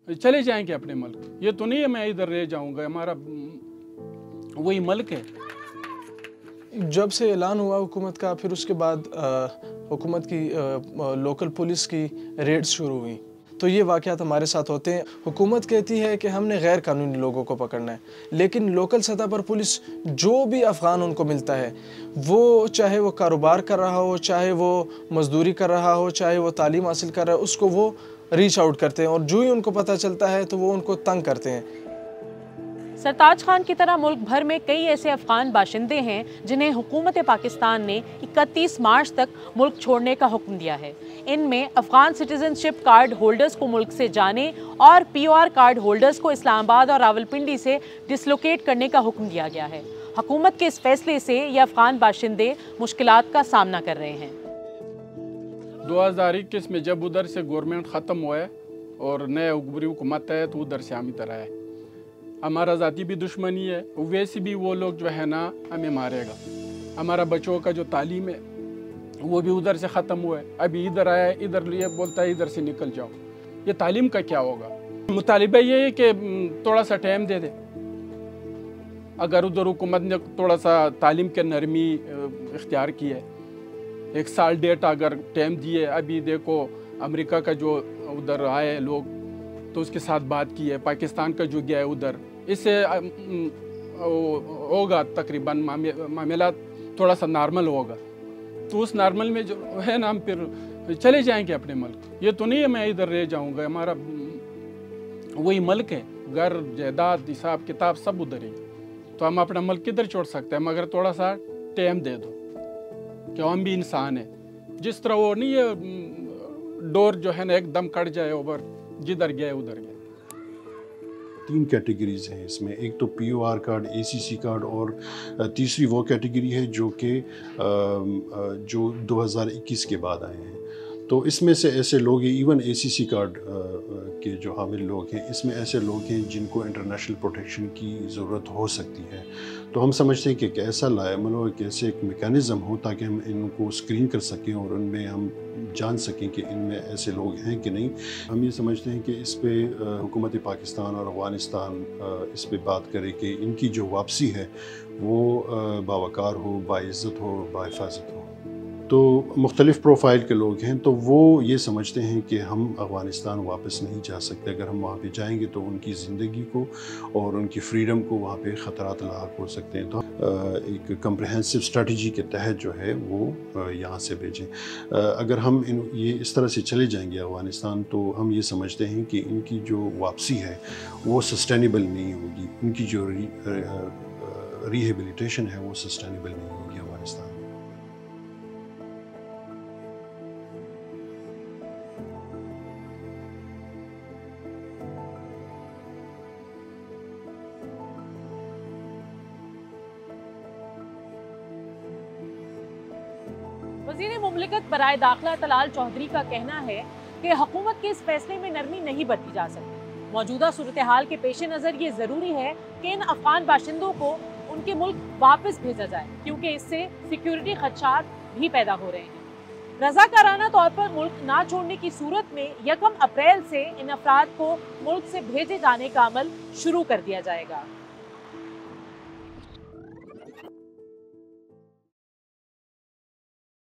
चले जाएंगे अपने मुल्क। ये तो नहीं है मैं इधर रह जाऊंगा, हमारा वही मुल्क है। जब से ऐलान हुआ हुकूमत का, फिर उसके बाद हुकूमत की लोकल पुलिस की रेड्स शुरू हुई, तो ये वाक़यात हमारे साथ होते हैं। हुकूमत कहती है कि हमने गैर कानूनी लोगों को पकड़ना है, लेकिन लोकल सतह पर पुलिस जो भी अफ़गान उनको मिलता है, वो चाहे वो कारोबार कर रहा हो, चाहे वो मज़दूरी कर रहा हो, चाहे वो तालीम हासिल कर रहा हो, उसको वो रीच आउट करते हैं और जो ही उनको पता चलता है तो वो उनको तंग करते हैं। सरताज खान की तरह मुल्क भर में कई ऐसे अफगान बाशिंदे हैं जिन्हें हुकूमत पाकिस्तान ने 31 मार्च तक मुल्क छोड़ने का हुक्म दिया है। इनमें अफगान सिटीजनशिप कार्ड होल्डर्स को मुल्क से जाने और POR कार्ड होल्डर्स को इस्लामाबाद और रावलपिंडी से डिसलोकेट करने का हुक्म दिया गया है। हुकूमत के इस फैसले से ये अफगान बाशिंदे मुश्किलात का सामना कर रहे हैं। 2021 में जब उधर से गवर्नमेंट ख़त्म हुआ है और नए उगभरी हुकूमत है, तो उधर से हम इधर आए। हमारा ज़ाती भी दुश्मनी है, वैसे भी वो लोग जो है ना हमें मारेगा। हमारा बच्चों का जो तालीम है वो भी उधर से ख़त्म हुआ है, अभी इधर आया है, इधर ये बोलता है इधर से निकल जाओ। ये तालीम का क्या होगा? मुतालिबा ये है कि थोड़ा सा टाइम दे दे। अगर उधर हुकूमत ने थोड़ा सा तालीम के नरमी इख्तियार की है, 1 साल डेट अगर टाइम दिए, अभी देखो अमेरिका का जो उधर आए लोग तो उसके साथ बात की है, पाकिस्तान का जो गया है उधर, इससे होगा तकरीबन मामला थोड़ा सा नॉर्मल होगा। तो उस नॉर्मल में जो है ना हम फिर चले जाएंगे अपने मुल्क। ये तो नहीं है मैं इधर रह जाऊंगा, हमारा वही मुल्क है, घर जायदाद हिसाब किताब सब उधर ही। तो हम अपना मुल्क किधर छोड़ सकते हैं? मगर थोड़ा सा टाइम दे दो कि हम भी इंसान है। जिस तरह वो नहीं है डोर जो है ना एकदम कट जाए ओवर, जिधर गए उधर गए। 3 कैटेगरीज हैं इसमें। एक तो POR कार्ड, ACC कार्ड और तीसरी वो कैटेगरी है जो कि जो 2021 के बाद आए हैं। तो इसमें से ऐसे लोग हैं, इवन ACC कार्ड के जो हामिल लोग हैं, इसमें ऐसे लोग हैं जिनको इंटरनेशनल प्रोटेक्शन की ज़रूरत हो सकती है। तो हम समझते हैं कि एक ऐसा मतलब कैसे एक मेकैनिज़म हो ताकि हम इनको स्क्रीन कर सकें और उनमें हम जान सकें कि इनमें ऐसे लोग हैं कि नहीं। हम ये समझते हैं कि इस पे हुकूमत पाकिस्तान और अफ़गानिस्तान इस पे बात करे कि इनकी जो वापसी है वो बावकार हो, बाइज़्ज़त हो, बाहिफाज़त हो। तो मुख्तलिफ़ प्रोफाइल के लोग हैं, तो वो ये समझते हैं कि हम अफ़गानिस्तान वापस नहीं जा सकते। अगर हम वहाँ पे जाएंगे तो उनकी ज़िंदगी को और उनकी फ्रीडम को वहाँ पे ख़तरात लाक हो सकते हैं। तो एक कम्प्रहेंसिव स्ट्रेटजी के तहत जो है वो यहाँ से भेजें। अगर हम ये इस तरह से चले जाएंगे अफ़गानिस्तान, तो हम ये समझते हैं कि इनकी जो वापसी है वो सस्टेनेबल नहीं होगी। उनकी जो रिहेबिलिटेशन है वो सस्टेनेबल नहीं होगी अफ़गानिस्तान में। वज़ीर मुमलिकत बराए दाखिला तलाल चौधरी का कहना है कि हुकूमत के इस फैसले में नरमी नहीं बरती जा सकती। मौजूदा सूरत हाल के पेश नज़र ये ज़रूरी है कि इन अफगान बाशिंदों को उनके मुल्क वापस भेजा जाए, क्योंकि इससे सिक्योरिटी खदशात भी पैदा हो रहे हैं। रज़ाकाराना तौर पर मुल्क ना छोड़ने की सूरत में 1 अप्रैल से इन अफराद को मुल्क से भेजे जाने का अमल शुरू कर दिया जाएगा।